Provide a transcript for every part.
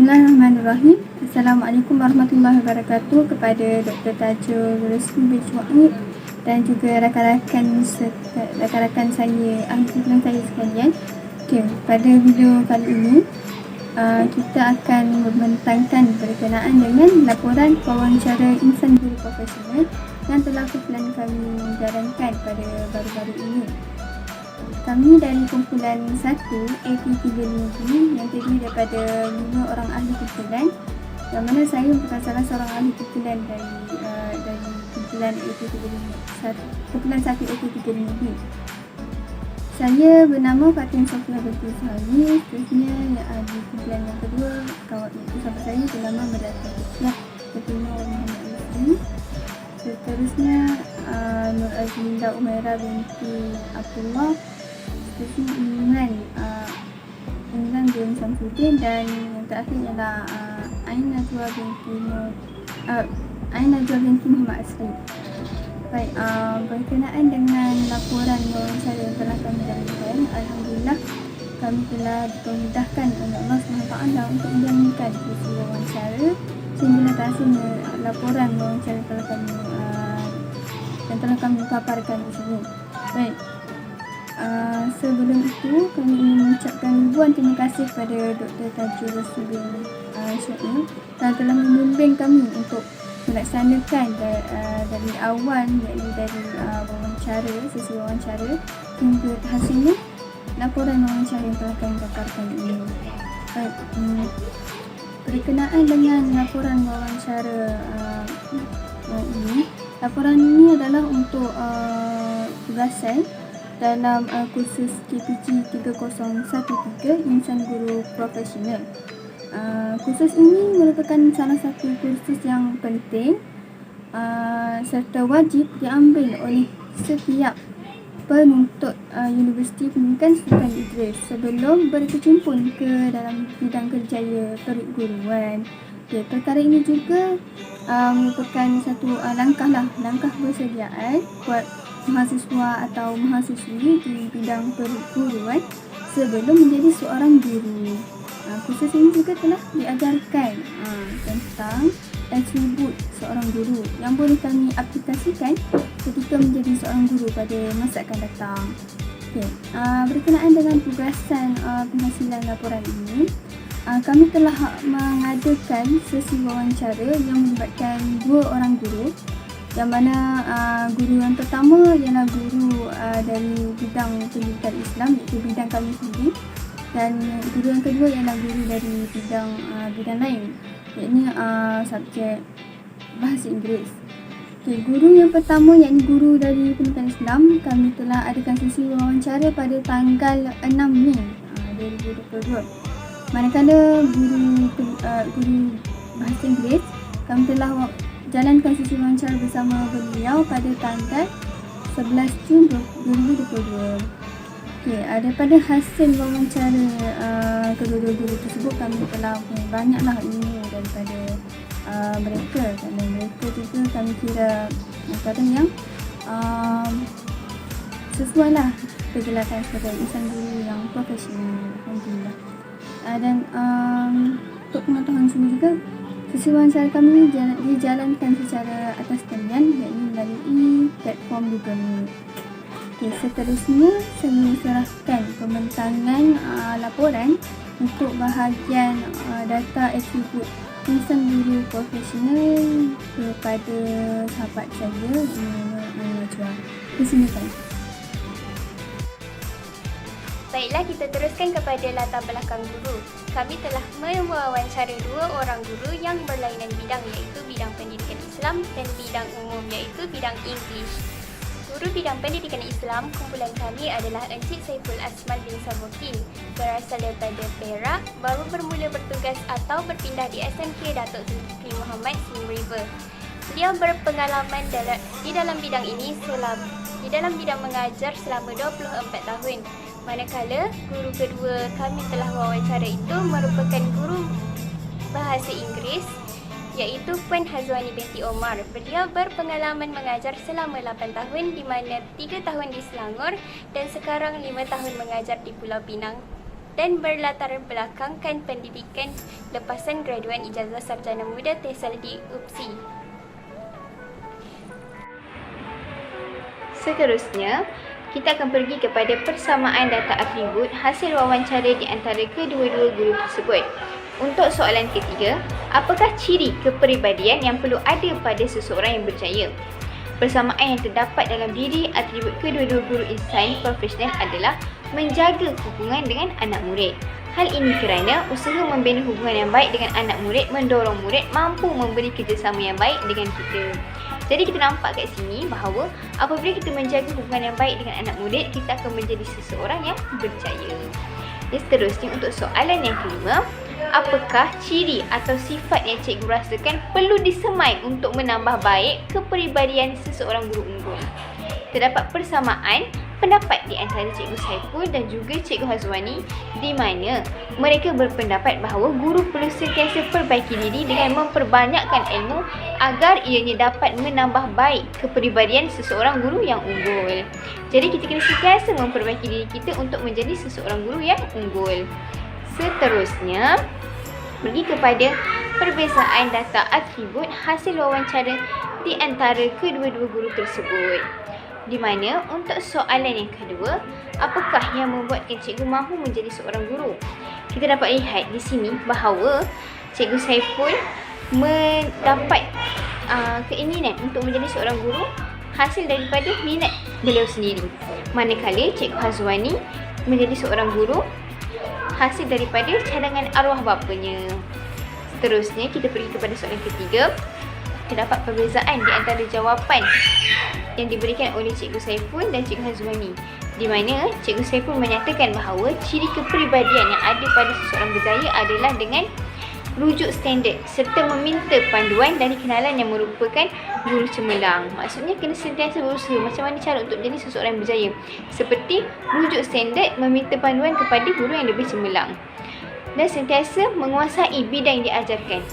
Bismillahirrahmanirrahim. Assalamualaikum warahmatullahi wabarakatuh kepada Dr. Tajul Resmi bin Wahid dan juga rakan-rakan saya, ahli kelas saya sekalian. Okey, pada video kali ini kita akan membentangkan berkenaan dengan laporan wawancara insan guru profesional yang telah kumpulan kami jalankan pada baru-baru ini. Kami dari kumpulan 1 AT35 yang terdiri daripada 5 orang ahli kumpulan, yang mana saya merupakan salah seorang ahli kumpulan dari kumpulan kumpulan 1 AT35. Saya bernama Fatin Sofia binti Sahli. Seterusnya di kumpulan yang kedua, sahabat saya bernama Merata Fitrah Fatimah Muhammad Yusri. Seterusnya Nur Azminda Umairah binti Abdullah. Seterusnya Imran bin Samsudin, dan yang terakhir ialah Ain Najwa binti Muhammad Asri. Baik, berkenaan dengan laporan wawancara yang telah kami jalankan, alhamdulillah kami telah dimudahkan oleh Allah SWT untuk menjalankan sesi wawancara sehingga hasilnya laporan wawancara yang telah kami paparkan di sini. Baik. Sebelum itu, kami ingin mengucapkan ribuan terima kasih kepada Dr. Tajul Resmi bin Wahid yang telah membimbing kami untuk melaksanakan dari awal, iaitu dari sesi wawancara hingga hasilnya laporan wawancara yang telah kami paparkan ini. Baik, berkenaan dengan laporan wawancara ini, laporan ini adalah untuk tugasan dalam kursus KPG 3013 Insan Guru Profesional. Kursus ini merupakan salah satu kursus yang penting serta wajib diambil oleh setiap penuntut Universiti Pendidikan Sultan Idris sebelum berkecimpung ke dalam bidang kerjaya perguruan. Okay, perkara ini juga merupakan satu langkah persediaan buat mahasiswa atau mahasiswi di bidang perguruan sebelum menjadi seorang guru. Kursus ini juga telah diajarkan tentang atribut seorang guru yang boleh kami aplikasikan ketika menjadi seorang guru pada masa akan datang. Okay. Berkenaan dengan tugasan penghasilan laporan ini, kami telah mengadakan sesi wawancara yang melibatkan 2 orang guru, yang mana guru yang pertama ialah guru dari bidang pendidikan Islam, iaitu bidang kami sendiri, dan guru yang kedua ialah guru dari bidang lain, iaitu subjek bahasa Inggeris. Okay, guru yang pertama iaitu guru dari pendidikan Islam, kami telah adakan sesi wawancara pada tanggal 6 Mei 2022. Manakala guru bahasa Inggeris, kami telah jalankan sesi wawancara bersama beliau pada tanggal 11 Jun 2022. Okay, daripada hasil wawancara kedua-dua guru tersebut, kami telah banyaklah ilmu daripada mereka, kerana mereka juga kami kira antara yang sesuai lah pergelatan sebagai insan guru yang profesional, alhamdulillah. Dan untuk pengetahuan semua juga, sesi wawancara kami dijalankan secara atas talian, iaitu melalui platform Google Meet. Okay, seterusnya saya serahkan pembentangan laporan untuk bahagian data atribut insan guru profesional kepada sahabat saya, Najwa. Silakan. Baiklah, kita teruskan kepada latar belakang guru. Kami telah mewawancara 2 orang guru yang berlainan bidang, iaitu bidang pendidikan Islam dan bidang umum, iaitu bidang English. Guru bidang pendidikan Islam kumpulan kami adalah Encik Saiful Asman bin Sabuki, berasal daripada Perak, baru bermula bertugas atau berpindah di SMK Datuk Zulkifli Muhammad Siem River. Beliau berpengalaman di dalam bidang ini di dalam bidang mengajar selama 24 tahun. Manakala guru kedua kami telah wawancara itu merupakan guru bahasa Inggeris, iaitu Puan Hazwani binti Omar. Beliau berpengalaman mengajar selama 8 tahun, di mana 3 tahun di Selangor dan sekarang 5 tahun mengajar di Pulau Pinang. dan berlatar belakangkan pendidikan lepasan graduan ijazah sarjana muda TESOL di UPSI. Seterusnya, kita akan pergi kepada persamaan data atribut hasil wawancara di antara kedua-dua guru tersebut. Untuk soalan ketiga, apakah ciri kepribadian yang perlu ada pada seseorang yang berjaya? Persamaan yang terdapat dalam diri atribut kedua-dua guru insan profesional adalah menjaga hubungan dengan anak murid. Hal ini kerana usaha membina hubungan yang baik dengan anak murid mendorong murid mampu memberi kerjasama yang baik dengan kita. Jadi kita nampak kat sini bahawa apabila kita menjaga hubungan yang baik dengan anak murid, kita akan menjadi seseorang yang berjaya. Seterusnya untuk soalan yang kelima, apakah ciri atau sifat yang cikgu rasakan perlu disemai untuk menambah baik kepribadian seseorang guru unggul? Terdapat persamaan pendapat di antara Cikgu Saiful dan juga Cikgu Hazwani, di mana mereka berpendapat bahawa guru perlu sentiasa perbaiki diri dengan memperbanyakkan ilmu agar ianya dapat menambah baik kepribadian seseorang guru yang unggul. Jadi kita kena sentiasa memperbaiki diri kita untuk menjadi seseorang guru yang unggul. Seterusnya, pergi kepada perbezaan data atribut hasil wawancara di antara kedua-dua guru tersebut. Di mana untuk soalan yang kedua, apakah yang membuatkan cikgu mahu menjadi seorang guru? Kita dapat lihat di sini bahawa Cikgu Saiful mendapat keinginan untuk menjadi seorang guru hasil daripada minat beliau sendiri. Manakala Cikgu Hazwani menjadi seorang guru hasil daripada cadangan arwah bapanya. Seterusnya kita pergi kepada soalan ketiga. Terdapat perbezaan di antara jawapan yang diberikan oleh Cikgu Saiful dan Cikgu Hazwani, di mana Cikgu Saiful menyatakan bahawa ciri kepribadian yang ada pada seseorang berjaya adalah dengan rujuk standard serta meminta panduan dari kenalan yang merupakan guru cemerlang. Maksudnya kena sentiasa berusaha macam mana cara untuk menjadi seseorang yang berjaya, seperti rujuk standard, meminta panduan kepada guru yang lebih cemerlang, dan sentiasa menguasai bidang yang diajarkan.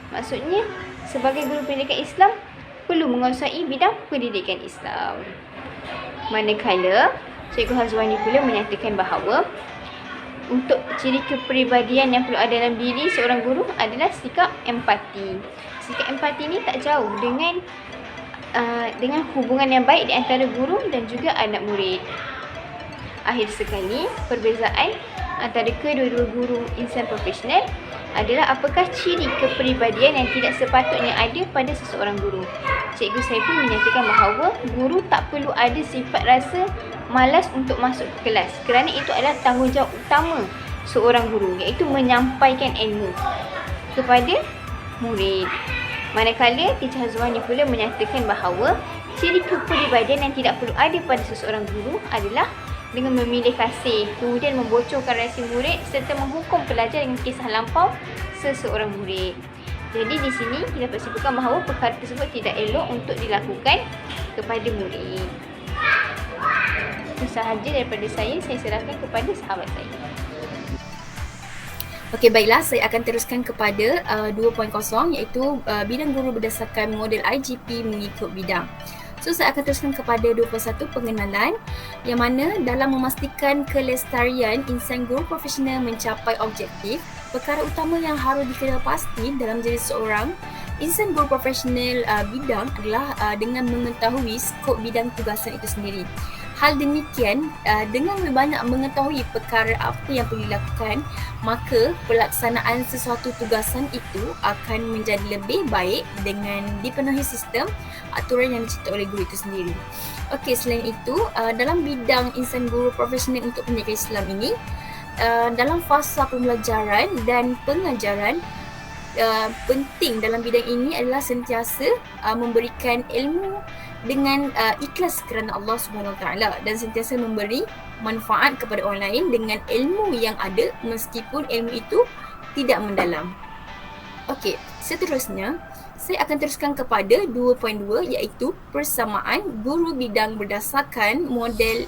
Maksudnya sebagai guru pendidikan Islam perlu menguasai bidang pendidikan Islam. Manakala Cikgu Hazwani pula menyatakan bahawa untuk ciri kepribadian yang perlu ada dalam diri seorang guru adalah sikap empati. Sikap empati ni tak jauh dengan hubungan yang baik di antara guru dan juga anak murid. Akhir sekali, perbezaan antara kedua-dua guru insan profesional adalah apakah ciri kepribadian yang tidak sepatutnya ada pada seseorang guru. Cikgu Saiful menyatakan bahawa guru tak perlu ada sifat rasa malas untuk masuk ke kelas, kerana itu adalah tanggungjawab utama seorang guru, iaitu menyampaikan ilmu kepada murid. Manakala Teacher Hazwani pula menyatakan bahawa ciri kepribadian yang tidak perlu ada pada seseorang guru adalah dengan memilih kasih, kemudian membocorkan rahsia murid serta menghukum pelajar dengan kisah lampau seseorang murid. Jadi di sini kita dapat simpulkan bahawa perkara tersebut tidak elok untuk dilakukan kepada murid. Itu sahaja daripada saya serahkan kepada sahabat saya. Okey, baiklah, saya akan teruskan kepada 2.0 iaitu bidang guru berdasarkan model IGP mengikut bidang. So, saya akan teruskan kepada 21 pengenalan, yang mana dalam memastikan kelestarian insan guru profesional mencapai objektif, perkara utama yang harus dikenal pasti dalam menjadi seorang insan guru profesional bidang adalah dengan mengetahui skop bidang tugasan itu sendiri. Hal demikian, dengan lebih banyak mengetahui perkara apa yang perlu dilakukan, maka pelaksanaan sesuatu tugasan itu akan menjadi lebih baik dengan dipenuhi sistem aturan yang dicipta oleh guru itu sendiri. Okey, selain itu, dalam bidang insan guru profesional untuk pendidikan Islam ini, dalam fasa pembelajaran dan pengajaran, penting dalam bidang ini adalah sentiasa memberikan ilmu dengan ikhlas kerana Allah Subhanahu Wa Taala dan sentiasa memberi manfaat kepada orang lain dengan ilmu yang ada meskipun ilmu itu tidak mendalam. Okey, seterusnya saya akan teruskan kepada 2.2 iaitu persamaan guru bidang berdasarkan model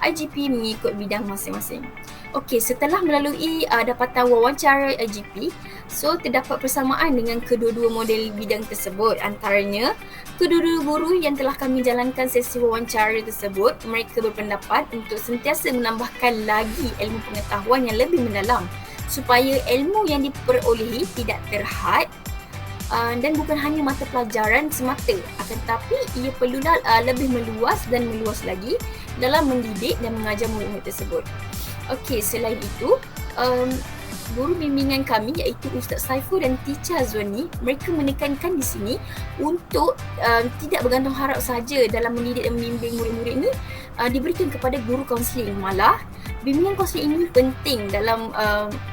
IGP mengikut bidang masing-masing. Okey, setelah melalui dapatan wawancara IGP, so terdapat persamaan dengan kedua-dua model bidang tersebut. Antaranya, kedua-dua guru yang telah kami jalankan sesi wawancara tersebut, mereka berpendapat untuk sentiasa menambahkan lagi ilmu pengetahuan yang lebih mendalam supaya ilmu yang diperolehi tidak terhad dan bukan hanya mata pelajaran semata, akan tetapi ia perlulah lebih meluas dan meluas lagi dalam mendidik dan mengajar murid-murid tersebut. Okey, selain itu, guru bimbingan kami iaitu Ustaz Saiful dan Teacher Azwani, mereka menekankan di sini untuk tidak bergantung harap saja dalam mendidik dan membimbing murid-murid ini diberikan kepada guru kaunseling. Malah, bimbingan kaunseling ini penting dalam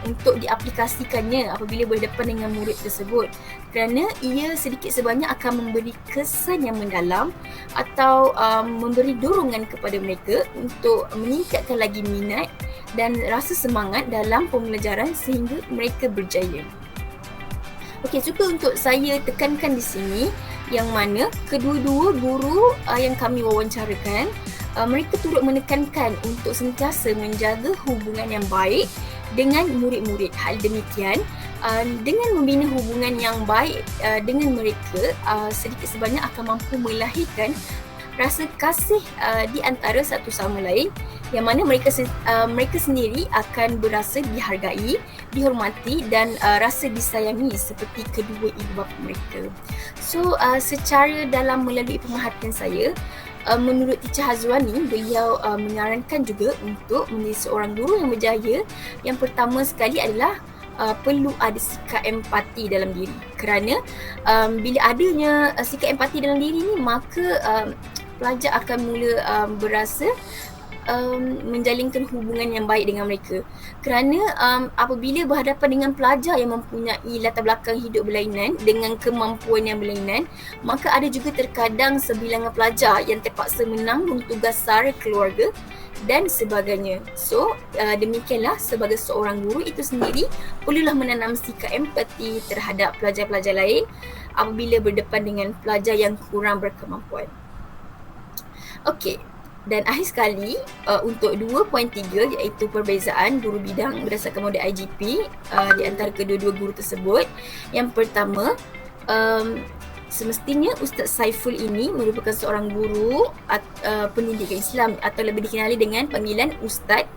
untuk diaplikasikannya apabila berhadapan dengan murid tersebut, kerana ia sedikit sebanyak akan memberi kesan yang mendalam atau memberi dorongan kepada mereka untuk meningkatkan lagi minat dan rasa semangat dalam pembelajaran sehingga mereka berjaya. Okey, suka untuk saya tekankan di sini yang mana kedua-dua guru yang kami wawancarakan, mereka turut menekankan untuk sentiasa menjaga hubungan yang baik dengan murid-murid. Hal demikian, dengan membina hubungan yang baik dengan mereka, sedikit sebanyak akan mampu melahirkan rasa kasih di antara satu sama lain, yang mana mereka sendiri akan berasa dihargai, dihormati dan rasa disayangi seperti kedua ibu bapa mereka. So, secara dalam melalui pemerhatian saya, menurut Teacher Hazwani, beliau menyarankan juga untuk menjadi seorang guru yang berjaya, yang pertama sekali adalah perlu ada sikap empati dalam diri. Kerana bila adanya sikap empati dalam diri ni, maka pelajar akan mula berasa menjalinkan hubungan yang baik dengan mereka. Kerana apabila berhadapan dengan pelajar yang mempunyai latar belakang hidup berlainan dengan kemampuan yang berlainan, maka ada juga terkadang sebilangan pelajar yang terpaksa menanggung tugas sara keluarga dan sebagainya. So, demikianlah sebagai seorang guru itu sendiri perlulah menanam sikap empati terhadap pelajar-pelajar lain apabila berdepan dengan pelajar yang kurang berkemampuan. Okey, dan akhir sekali untuk 2.3 iaitu perbezaan guru bidang berdasarkan model IGP di antara kedua-dua guru tersebut. Yang pertama, semestinya Ustaz Saiful ini merupakan seorang guru pendidikan Islam atau lebih dikenali dengan panggilan Ustaz.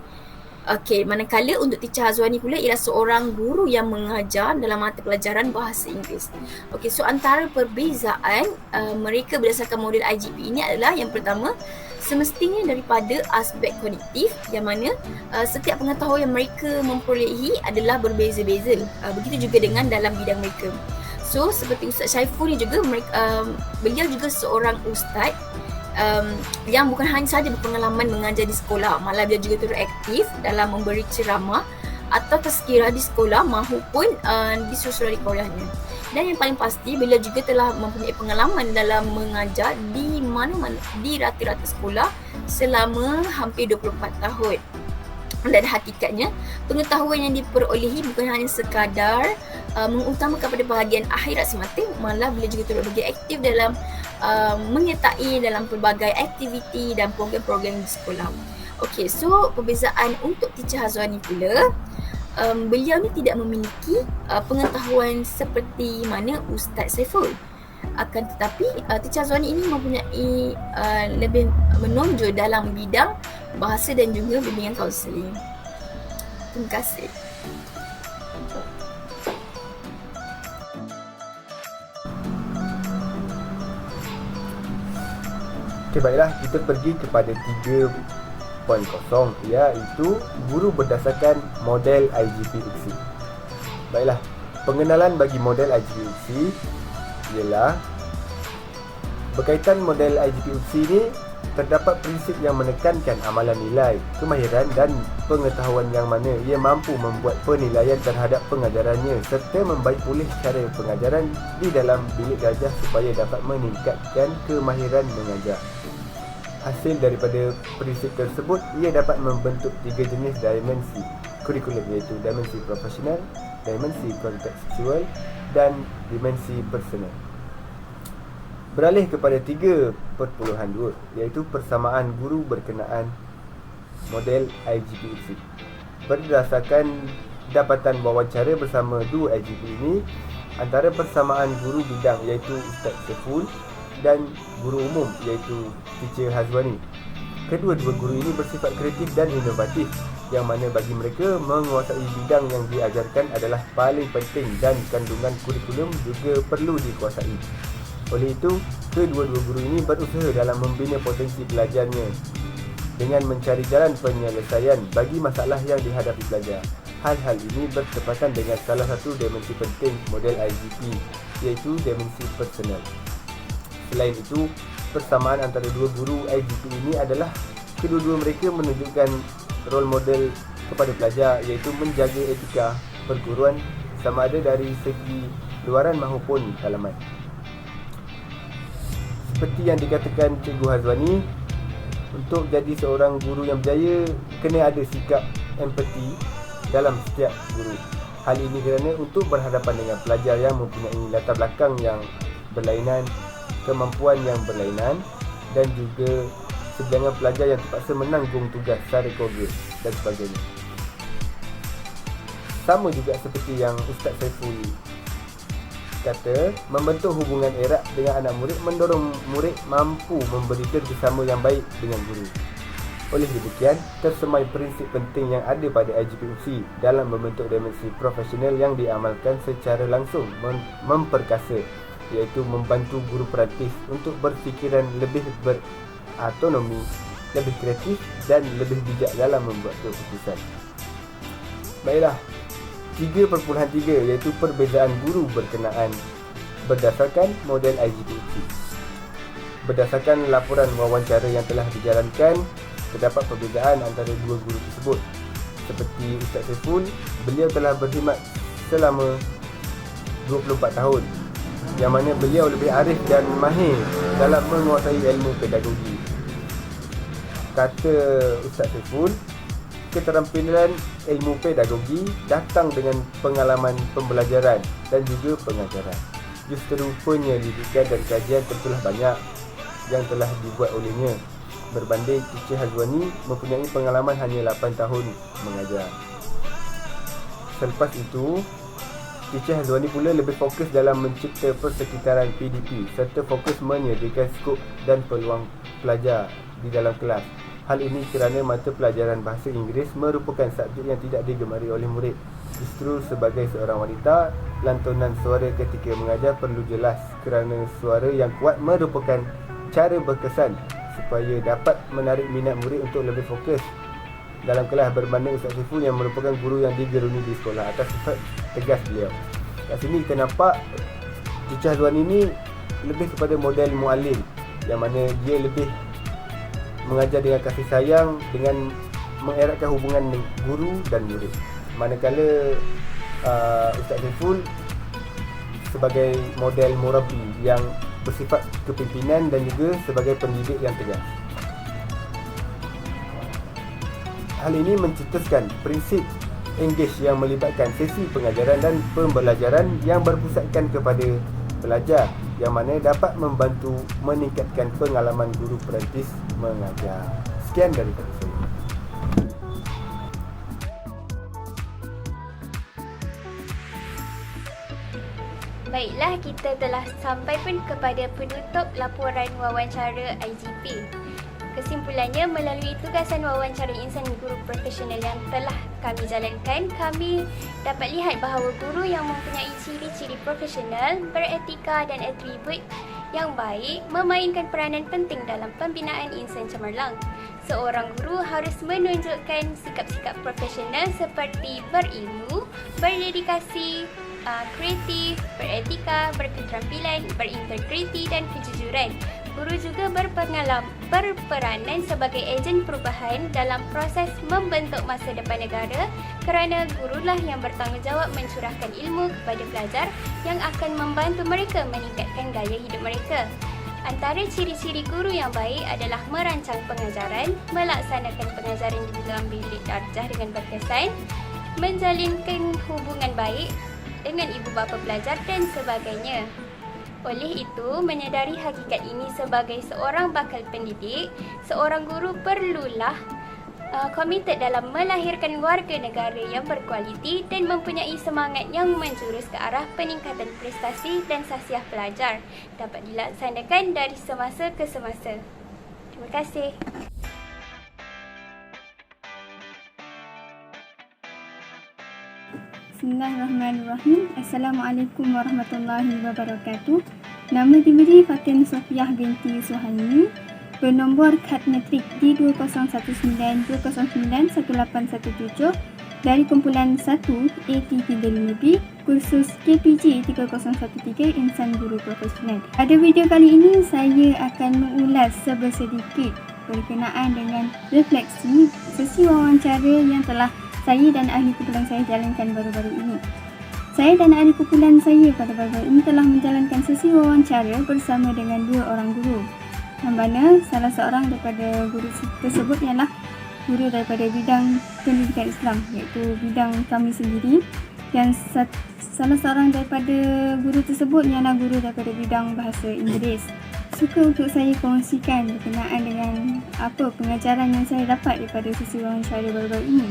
Okey, manakala untuk Teacher Hazwani pula ialah seorang guru yang mengajar dalam mata pelajaran bahasa Inggeris. Okey, so antara perbezaan mereka berdasarkan model IGP ini adalah yang pertama, semestinya daripada aspek kognitif, yang mana setiap pengetahuan yang mereka memperolehi adalah berbeza-beza. Begitu juga dengan dalam bidang mereka. So, seperti Ustaz Saiful ni juga, beliau juga seorang ustaz yang bukan hanya sahaja berpengalaman mengajar di sekolah, malah beliau juga turut aktif dalam memberi ceramah atau tazkirah di sekolah maupun di susulan-sekolahnya. Dan yang paling pasti, beliau juga telah mempunyai pengalaman dalam mengajar di mana-mana, di rata-rata sekolah selama hampir 24 tahun. Dan hakikatnya, pengetahuan yang diperolehi bukan hanya sekadar mengutamakan pada bahagian akhirat semata, malah beliau juga turut aktif dalam menyertai dalam pelbagai aktiviti dan program-program di sekolah. Okey, so perbezaan untuk Teacher Hazwani pula, beliau ni tidak memiliki pengetahuan seperti mana Ustaz Saiful. Akan tetapi Teacher Hazwani ini mempunyai lebih menonjol dalam bidang bahasa dan juga bimbingan kaunseling. Terima kasih. Okey, baiklah, kita pergi kepada 3.0, iaitu guru berdasarkan model IGP UKSI. Baiklah, pengenalan bagi model IGP UKSI ialah berkaitan model IGP UKSI ni, terdapat prinsip yang menekankan amalan nilai, kemahiran dan pengetahuan yang mana ia mampu membuat penilaian terhadap pengajarannya serta membaik pulih cara pengajaran di dalam bilik darjah supaya dapat meningkatkan kemahiran mengajar. Hasil daripada prinsip tersebut, ia dapat membentuk 3 jenis dimensi kurikulum, iaitu dimensi profesional, dimensi kontekstual dan dimensi personal. Beralih kepada 3.2, iaitu persamaan guru berkenaan model IGP-UC. Berdasarkan dapatan wawancara bersama dua IGP ini, antara persamaan guru bidang iaitu Ustaz Saiful dan guru umum iaitu Teacher Hazwani. Kedua-dua guru ini bersifat kreatif dan inovatif, yang mana bagi mereka menguasai bidang yang diajarkan adalah paling penting dan kandungan kurikulum juga perlu dikuasai. Oleh itu, kedua-dua guru ini berusaha dalam membina potensi pelajarnya dengan mencari jalan penyelesaian bagi masalah yang dihadapi pelajar. Hal-hal ini bertepatan dengan salah satu dimensi penting model IGP, iaitu dimensi personal. Selain itu, persamaan antara dua guru IGP ini adalah kedua-dua mereka menunjukkan role model kepada pelajar, iaitu menjaga etika perguruan sama ada dari segi luaran maupun dalaman. Seperti yang dikatakan Cikgu Hazwani, untuk jadi seorang guru yang berjaya, kena ada sikap empati dalam setiap guru. Hal ini kerana untuk berhadapan dengan pelajar yang mempunyai latar belakang yang berlainan, kemampuan yang berlainan dan juga sebilangan pelajar yang terpaksa menanggung tugas secara keluarga dan sebagainya. Sama juga seperti yang Ustaz Saiful kata, membentuk hubungan erat dengan anak murid mendorong murid mampu memberi kerjasama yang baik dengan guru. Oleh demikian, tersemai prinsip penting yang ada pada IGP-UC dalam membentuk dimensi profesional yang diamalkan secara langsung memperkasa, iaitu membantu guru perantis untuk berfikiran lebih berautonomi, lebih kreatif dan lebih bijak dalam membuat keputusan. Baiklah, 3.3 iaitu perbezaan guru berkenaan berdasarkan model IGP-UC. Berdasarkan laporan wawancara yang telah dijalankan, terdapat perbezaan antara dua guru tersebut. Seperti Ustaz Saiful, beliau telah berkhidmat selama 24 tahun, yang mana beliau lebih arif dan mahir dalam menguasai ilmu pedagogi. Kata Ustaz Saiful, keterampilan ilmu pedagogi datang dengan pengalaman pembelajaran dan juga pengajaran. Justru penyelidikan dan kajian tentulah banyak yang telah dibuat olehnya, berbanding Teacher Hazwani mempunyai pengalaman hanya 8 tahun mengajar. Selepas itu, Teacher Hazwani pula lebih fokus dalam mencipta persekitaran PDP serta fokus menyediakan skop dan peluang pelajar di dalam kelas. Hal ini kerana mata pelajaran bahasa Inggeris merupakan subjek yang tidak digemari oleh murid. Justru sebagai seorang wanita, lantunan suara ketika mengajar perlu jelas kerana suara yang kuat merupakan cara berkesan supaya dapat menarik minat murid untuk lebih fokus dalam kelas, berbanding Ustaz Saiful yang merupakan guru yang digeruni di sekolah atas sifat tegas beliau. Kat sini kita nampak Teacher Hazwani ini lebih kepada model muallim, yang mana dia lebih mengajar dengan kasih sayang, dengan mengeratkan hubungan guru dan murid. Manakala Ustaz Saiful sebagai model murabi yang bersifat kepimpinan dan juga sebagai pendidik yang tegas. Hal ini mencetuskan prinsip engage yang melibatkan sesi pengajaran dan pembelajaran yang berpusatkan kepada pelajar, yang mana dapat membantu meningkatkan pengalaman guru perantis mengajar. Sekian daripada saya. Baiklah, kita telah sampai pun kepada penutup laporan wawancara IGP. Kesimpulannya, melalui tugasan wawancara insan guru profesional yang telah kami jalankan, kami dapat lihat bahawa guru yang mempunyai ciri-ciri profesional, beretika dan atribut yang baik memainkan peranan penting dalam pembinaan insan cemerlang. Seorang guru harus menunjukkan sikap-sikap profesional seperti berilmu, berdedikasi, kreatif, beretika, berketerampilan, berintegriti dan kejujuran. Guru juga berperanan sebagai ejen perubahan dalam proses membentuk masa depan negara, kerana gurulah yang bertanggungjawab mencurahkan ilmu kepada pelajar yang akan membantu mereka meningkatkan gaya hidup mereka. Antara ciri-ciri guru yang baik adalah merancang pengajaran, melaksanakan pengajaran di dalam bilik darjah dengan berkesan, menjalinkan hubungan baik dengan ibu bapa pelajar dan sebagainya. Oleh itu, menyedari hakikat ini sebagai seorang bakal pendidik, seorang guru perlulah komited dalam melahirkan warga negara yang berkualiti dan mempunyai semangat yang menjurus ke arah peningkatan prestasi dan sasiah pelajar dapat dilaksanakan dari semasa ke semasa. Terima kasih. Bismillahirrahmanirrahim. Assalamualaikum warahmatullahi wabarakatuh. Nama diberi Fatin Sofiah binti Suhaimi, bernombor kad matrik D2019-209-1817 dari kumpulan 1 AT35B, kursus KPG 3013 Insan Guru Profesional. Pada video kali ini saya akan mengulas sebersedikit berkenaan dengan refleksi sesi wawancara yang telah saya dan ahli kumpulan saya jalankan baru-baru ini. Saya dan ahli kumpulan saya pada baru-baru ini telah menjalankan sesi wawancara bersama dengan 2 orang guru, yang mana salah seorang daripada guru tersebut ialah guru daripada bidang pendidikan Islam, iaitu bidang kami sendiri, dan salah seorang daripada guru tersebut ialah guru daripada bidang bahasa Inggeris. Suka untuk saya kongsikan berkenaan dengan apa pengajaran yang saya dapat daripada sesi wawancara baru-baru ini.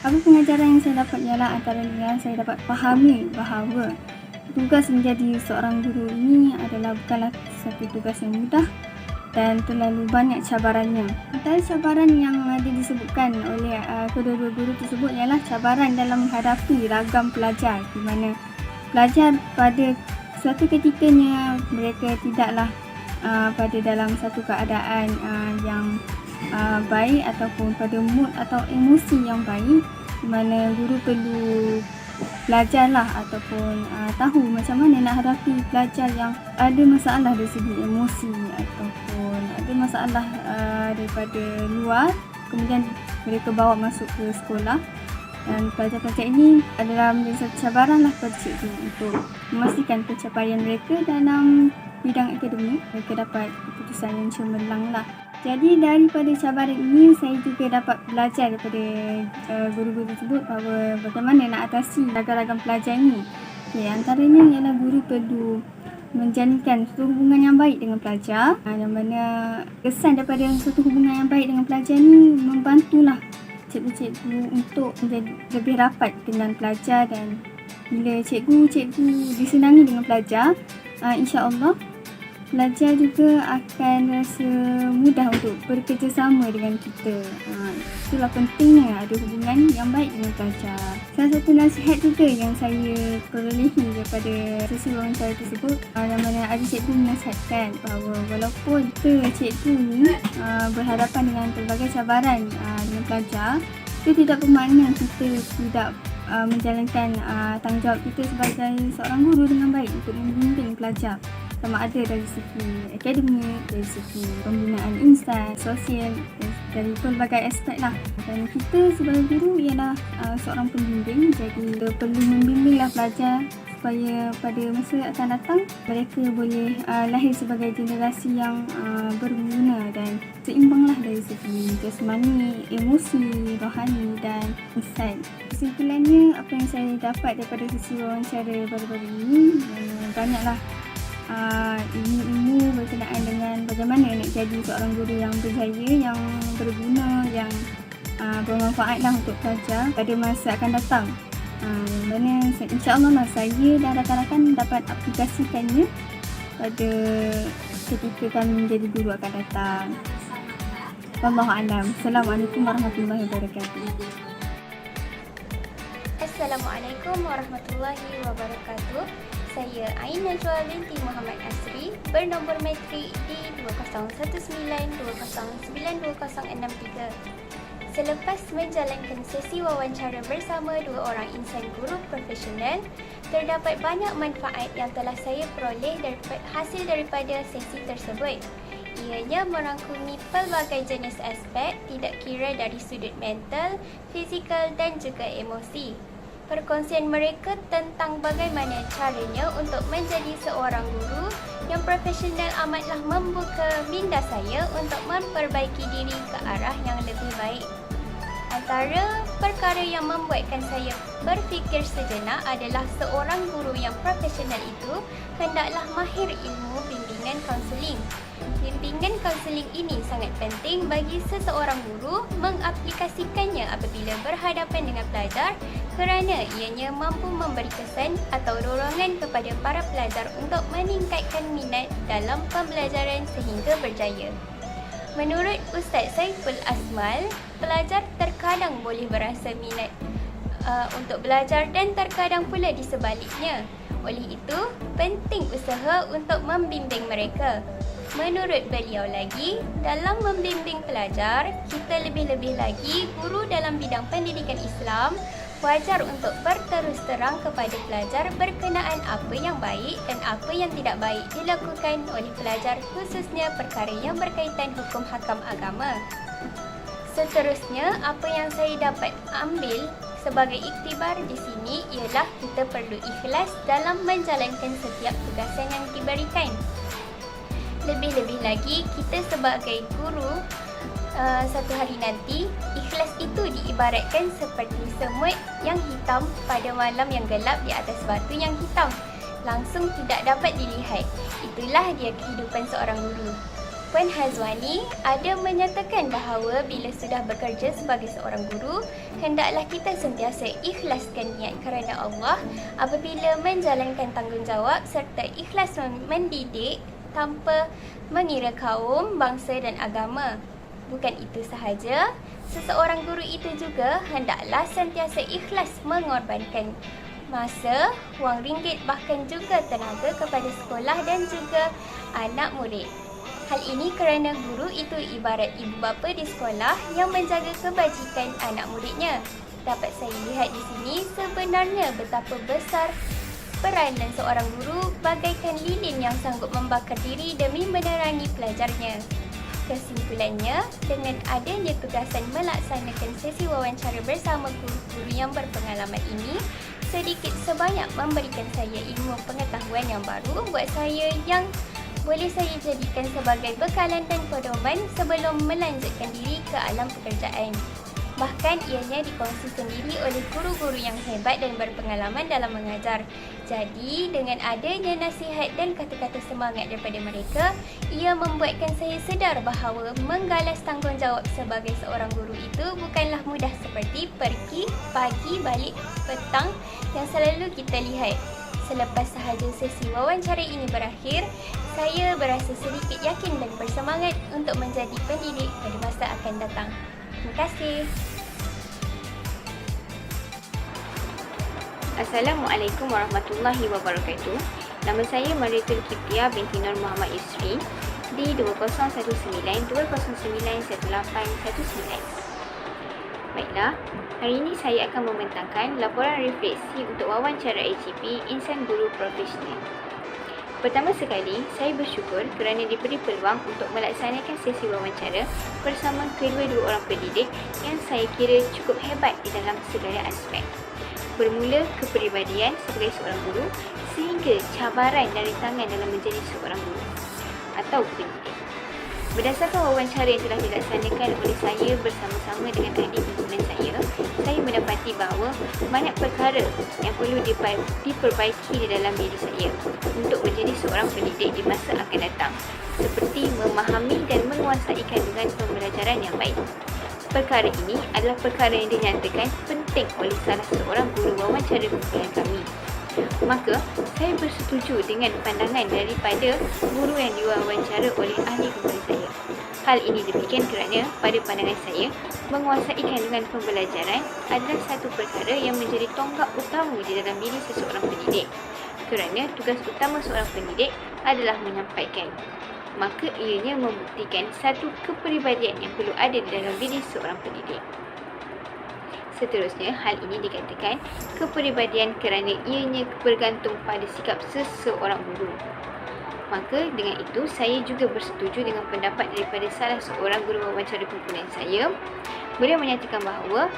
Apa pengajaran yang saya dapat ialah antaranya saya dapat fahami bahawa tugas menjadi seorang guru ini bukanlah satu tugas yang mudah dan terlalu banyak cabarannya. Antara cabaran yang disebutkan oleh kedua-dua guru tersebut ialah cabaran dalam menghadapi ragam pelajar, di mana pelajar pada suatu ketikanya mereka tidaklah pada dalam satu keadaan yang baik ataupun pada mood atau emosi yang baik, di mana guru perlu belajarlah ataupun tahu macam mana nak hadapi pelajar yang ada masalah dari segi emosi ataupun ada masalah daripada luar, kemudian mereka bawa masuk ke sekolah. Dan pelajar-pelajar ini adalah menjadi satu cabaran lah kepada cikgu untuk memastikan pencapaian mereka dalam bidang akademik. Mereka dapat keputusan yang cemerlang lah. Jadi daripada cabaran ini saya juga dapat belajar daripada guru-guru tersebut bahawa bagaimana nak atasi ragam-ragam pelajar ini. Okay, antaranya ialah guru perlu menjalinkan suatu hubungan yang baik dengan pelajar, yang mana kesan daripada suatu hubungan yang baik dengan pelajar ni membantulah cikgu-cikgu untuk menjadi lebih rapat dengan pelajar, dan bila cikgu disenangi dengan pelajar, insya-Allah pelajar juga akan rasa mudah untuk bekerjasama dengan kita. Itulah pentingnya ada hubungan yang baik dengan pelajar. Salah satu nasihat juga yang saya perolehi daripada sesi wawancara tersebut, yang mana ada cikgu menasihatkan bahawa walaupun cikgu ni berhadapan dengan pelbagai cabaran dengan pelajar, itu tidak bermakna kita tidak menjalankan tanggungjawab kita sebagai seorang guru dengan baik untuk membimbing pelajar, sama ada dari segi akademik, dari segi pembinaan insan, sosial, dari pelbagai aspek lah. Dan kita sebagai guru ialah seorang pembimbing, jadi kita perlu membimbinglah pelajar supaya pada masa akan datang mereka boleh lahir sebagai generasi yang berguna dan seimbanglah dari segi jasmani, emosi, rohani dan insan. Kesimpulannya, apa yang saya dapat daripada sesi wawancara baru-baru ini, banyaklah ilmu-ilmu berkenaan dengan bagaimana nak jadi seorang guru yang berjaya, yang berguna, yang bermanfaat lah untuk pelajar pada masa akan datang. Mana insya-Allah lah saya dan rakan-rakan dapat aplikasikannya pada ketika kami menjadi guru akan datang. Wallahu a'lam. Assalamualaikum warahmatullahi wabarakatuh. Assalamualaikum warahmatullahi wabarakatuh. Saya Ain Najwa binti Muhammad Asri, bernombor matrik D2019-209-2063. Selepas menjalankan sesi wawancara bersama 2 orang insan guru profesional, terdapat banyak manfaat yang telah saya peroleh hasil daripada sesi tersebut. Ianya merangkumi pelbagai jenis aspek, tidak kira dari sudut mental, fizikal dan juga emosi. Perkongsian mereka tentang bagaimana caranya untuk menjadi seorang guru yang profesional amatlah membuka minda saya untuk memperbaiki diri ke arah yang lebih baik. Antara perkara yang membuatkan saya berfikir sejenak adalah seorang guru yang profesional itu hendaklah mahir ilmu bimbingan kaunseling. Bimbingan kaunseling ini sangat penting bagi seseorang guru mengaplikasikannya apabila berhadapan dengan pelajar kerana ianya mampu memberi kesan atau dorongan kepada para pelajar untuk meningkatkan minat dalam pembelajaran sehingga berjaya. Menurut Ustaz Saiful Asmal, pelajar terkadang boleh berasa minat untuk belajar dan terkadang pula di sebaliknya. Oleh itu, penting usaha untuk membimbing mereka. Menurut beliau lagi, dalam membimbing pelajar, kita lebih-lebih lagi guru dalam bidang pendidikan Islam wajar untuk berterus terang kepada pelajar berkenaan apa yang baik dan apa yang tidak baik dilakukan oleh pelajar, khususnya perkara yang berkaitan hukum hakam agama. Seterusnya, apa yang saya dapat ambil sebagai iktibar di sini ialah kita perlu ikhlas dalam menjalankan setiap tugasan yang diberikan. Lebih-lebih lagi, kita sebagai guru satu hari nanti, ikhlas itu diibaratkan seperti semut yang hitam pada malam yang gelap di atas batu yang hitam. Langsung tidak dapat dilihat. Itulah dia kehidupan seorang guru. Puan Hazwani ada menyatakan bahawa bila sudah bekerja sebagai seorang guru, hendaklah kita sentiasa ikhlaskan niat kerana Allah apabila menjalankan tanggungjawab serta ikhlas mendidik tanpa mengira kaum, bangsa dan agama. Bukan itu sahaja, seseorang guru itu juga hendaklah sentiasa ikhlas mengorbankan masa, wang ringgit bahkan juga tenaga kepada sekolah dan juga anak murid. Hal ini kerana guru itu ibarat ibu bapa di sekolah yang menjaga kebajikan anak muridnya. Dapat saya lihat di sini sebenarnya betapa besar peranan seorang guru bagaikan lilin yang sanggup membakar diri demi menerangi pelajarnya. Kesimpulannya, dengan adanya tugasan melaksanakan sesi wawancara bersama guru-guru yang berpengalaman ini, sedikit sebanyak memberikan saya ilmu pengetahuan yang baru buat saya yang boleh saya jadikan sebagai bekalan dan pedoman sebelum melanjutkan diri ke alam pekerjaan. Bahkan ianya dikongsi sendiri oleh guru-guru yang hebat dan berpengalaman dalam mengajar. Jadi, dengan adanya nasihat dan kata-kata semangat daripada mereka, ia membuatkan saya sedar bahawa menggalas tanggungjawab sebagai seorang guru itu bukanlah mudah seperti pergi, pagi, balik, petang yang selalu kita lihat. Selepas sahaja sesi wawancara ini berakhir, saya berasa sedikit yakin dan bersemangat untuk menjadi pendidik pada masa akan datang. Terima kasih. Assalamualaikum warahmatullahi wabarakatuh. Nama saya Maritul Kiptia binti Nur Muhammad Yusri di 2019-209-1819. Baiklah, hari ini saya akan membentangkan laporan refleksi untuk wawancara IGP Insan Guru Profesional. Pertama sekali, saya bersyukur kerana diberi peluang untuk melaksanakan sesi wawancara bersama kedua-dua orang pendidik yang saya kira cukup hebat di dalam segala aspek. Bermula kepribadian sebagai seorang guru sehingga cabaran dan rintangan dalam menjadi seorang guru atau pendidik. Berdasarkan wawancara yang telah dilaksanakan oleh saya bersama-sama dengan adik himpunan saya mendapati bahawa banyak perkara yang perlu diperbaiki di dalam diri saya untuk menjadi seorang pendidik di masa akan datang, seperti memahami dan menguasai kandungan pembelajaran yang baik. Perkara ini adalah perkara yang dinyatakan penting oleh salah seorang guru wawancara kumpulan kami. Maka, saya bersetuju dengan pandangan daripada guru yang diwawancara oleh ahli kumpulan saya. Hal ini demikian kerana pada pandangan saya, menguasai kandungan pembelajaran adalah satu perkara yang menjadi tonggak utama di dalam diri seseorang pendidik. Kerana tugas utama seorang pendidik adalah menyampaikan. Maka ianya membuktikan satu kepribadian yang perlu ada di dalam diri seorang pendidik. Seterusnya, hal ini dikatakan kepribadian kerana ianya bergantung pada sikap seseorang guru. Maka dengan itu, saya juga bersetuju dengan pendapat daripada salah seorang guru wawancara kumpulan saya. Beliau menyatakan bahawa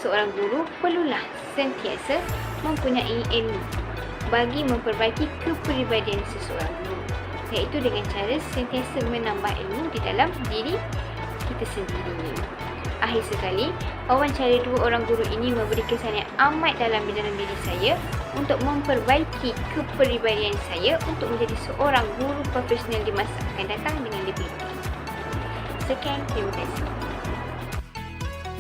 seorang guru perlulah sentiasa mempunyai ilmu bagi memperbaiki kepribadian seseorang guru, iaitu dengan cara sentiasa menambah ilmu di dalam diri kita sendiri. Akhir sekali, wawancara dua orang guru ini memberi kesan yang amat dalam di dalam diri saya untuk memperbaiki kepribadian saya untuk menjadi seorang guru profesional di masa akan datang dengan lebih baik. Sekian, terima kasih.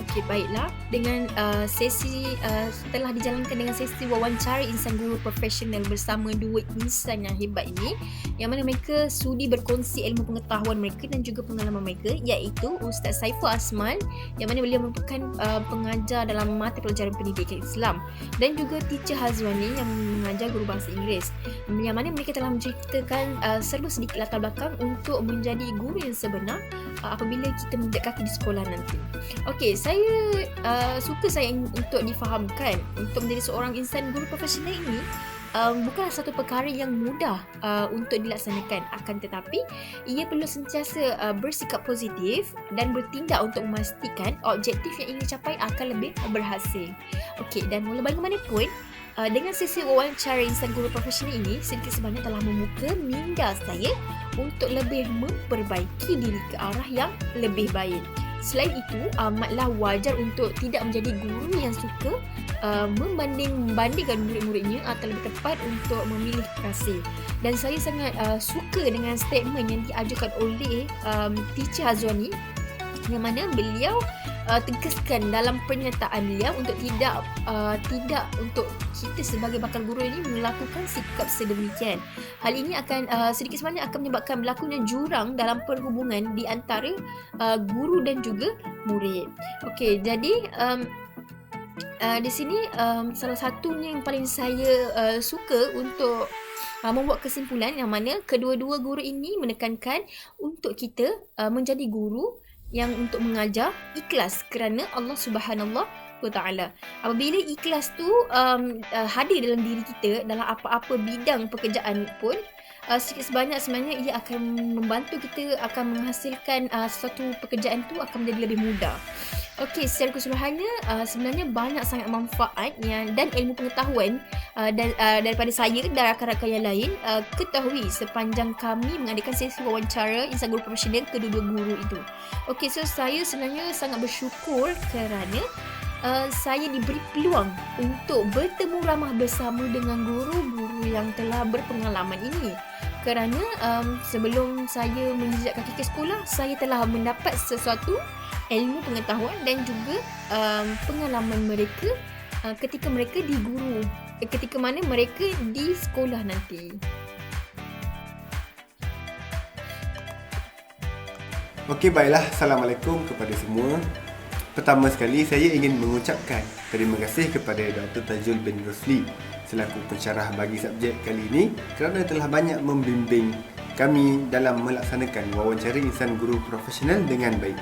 Okey, baiklah. Dengan sesi setelah dijalankan dengan sesi wawancara insan guru profesional bersama dua insan yang hebat ini, yang mana mereka sudi berkongsi ilmu pengetahuan mereka dan juga pengalaman mereka, iaitu Ustaz Saiful Asman yang mana beliau merupakan pengajar dalam mata pelajaran pendidikan Islam, dan juga Teacher Hazwani yang mengajar guru bahasa Inggeris, yang mana mereka telah menceritakan serba sedikit latar belakang untuk menjadi guru yang sebenar apabila kita menginjak kaki di sekolah nanti. Okey, saya suka saya untuk difahamkan untuk menjadi seorang insan guru profesional ini bukanlah satu perkara yang mudah untuk dilaksanakan, akan tetapi ia perlu sentiasa bersikap positif dan bertindak untuk memastikan objektif yang ingin dicapai akan lebih berhasil. Okey, dan walau bagaimanapun dengan sesi wawancara insan guru profesional ini sedikit sebanyak telah membuka minda saya untuk lebih memperbaiki diri ke arah yang lebih baik. Selain itu, amatlah wajar untuk tidak menjadi guru yang suka membandingkan murid-muridnya atau lebih tepat untuk memilih kasih. Dan saya sangat suka dengan statement yang diajukan oleh Teacher Hazwani, yang mana beliau tegaskan dalam pernyataan beliau untuk tidak untuk kita sebagai bakal guru ini melakukan sikap sedemikian. Hal ini akan sedikit sebanyak akan menyebabkan berlakunya jurang dalam perhubungan di antara guru dan juga murid. Okey, jadi di sini salah satunya yang paling saya suka untuk membuat kesimpulan yang mana kedua-dua guru ini menekankan untuk kita menjadi guru yang untuk mengajar ikhlas kerana Allah Subhanahu wa Ta'ala. Apabila ikhlas tu hadir dalam diri kita dalam apa-apa bidang pekerjaan pun, sedikit sebanyak sebenarnya ia akan membantu kita akan menghasilkan suatu pekerjaan tu akan menjadi lebih mudah. Okey, secara keseluruhannya sebenarnya banyak sangat manfaat dan ilmu pengetahuan daripada saya dan rakan-rakan yang lain ketahui sepanjang kami mengadakan sesi wawancara insan guru profesional kedua-dua guru itu. Okey, so saya sebenarnya sangat bersyukur kerana saya diberi peluang untuk bertemu ramah bersama dengan guru-guru yang telah berpengalaman ini. Kerana sebelum saya menjejak kaki ke sekolah, saya telah mendapat sesuatu ilmu pengetahuan dan juga pengalaman mereka ketika mereka di guru, ketika mana mereka di sekolah nanti. Okey, baiklah. Assalamualaikum kepada semua. Pertama sekali, saya ingin mengucapkan terima kasih kepada Dr. Tajul bin Rosli selaku pensyarah bagi subjek kali ini kerana telah banyak membimbing kami dalam melaksanakan wawancara insan guru profesional dengan baik.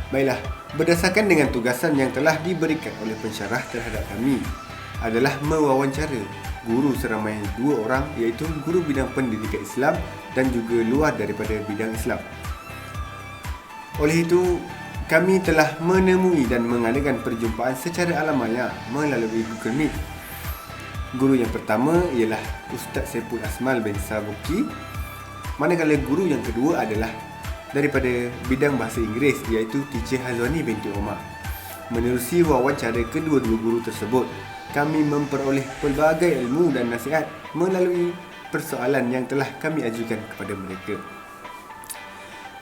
Baiklah, berdasarkan dengan tugasan yang telah diberikan oleh pensyarah terhadap kami adalah mewawancara guru seramai 2 orang, iaitu guru bidang pendidikan Islam dan juga luar daripada bidang Islam. Oleh itu, kami telah menemui dan mengadakan perjumpaan secara alamanya melalui Google Meet. Guru yang pertama ialah Ustaz Saiful Asman bin Sabuki, manakala guru yang kedua adalah daripada bidang bahasa Inggeris, iaitu Teacher Hazwani binti Omar. Menerusi wawancara kedua-dua guru tersebut, kami memperoleh pelbagai ilmu dan nasihat melalui persoalan yang telah kami ajukan kepada mereka.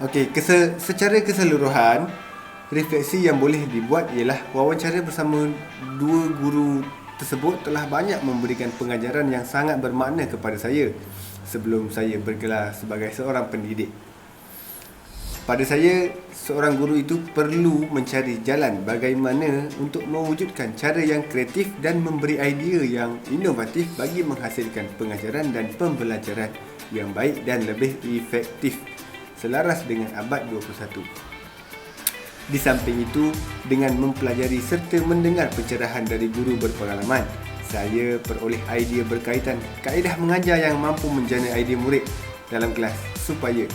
Okey, secara keseluruhan, refleksi yang boleh dibuat ialah wawancara bersama dua guru tersebut telah banyak memberikan pengajaran yang sangat bermakna kepada saya sebelum saya bergelar sebagai seorang pendidik. Pada saya, seorang guru itu perlu mencari jalan bagaimana untuk mewujudkan cara yang kreatif dan memberi idea yang inovatif bagi menghasilkan pengajaran dan pembelajaran yang baik dan lebih efektif selaras dengan abad 21. Di samping itu, dengan mempelajari serta mendengar pencerahan dari guru berpengalaman, saya peroleh idea berkaitan kaedah mengajar yang mampu menjana idea murid dalam kelas supaya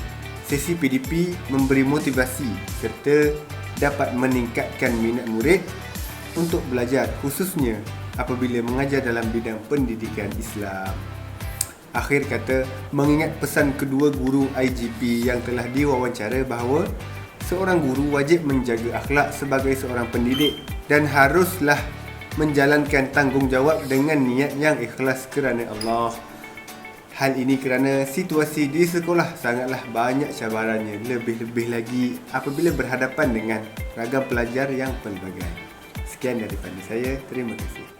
sesi PDP memberi motivasi serta dapat meningkatkan minat murid untuk belajar, khususnya apabila mengajar dalam bidang pendidikan Islam. Akhir kata, mengingat pesan kedua guru IGP yang telah diwawancara bahawa seorang guru wajib menjaga akhlak sebagai seorang pendidik dan haruslah menjalankan tanggungjawab dengan niat yang ikhlas kerana Allah. Hal ini kerana situasi di sekolah sangatlah banyak cabarannya, lebih-lebih lagi apabila berhadapan dengan ragam pelajar yang pelbagai. Sekian daripada saya, terima kasih.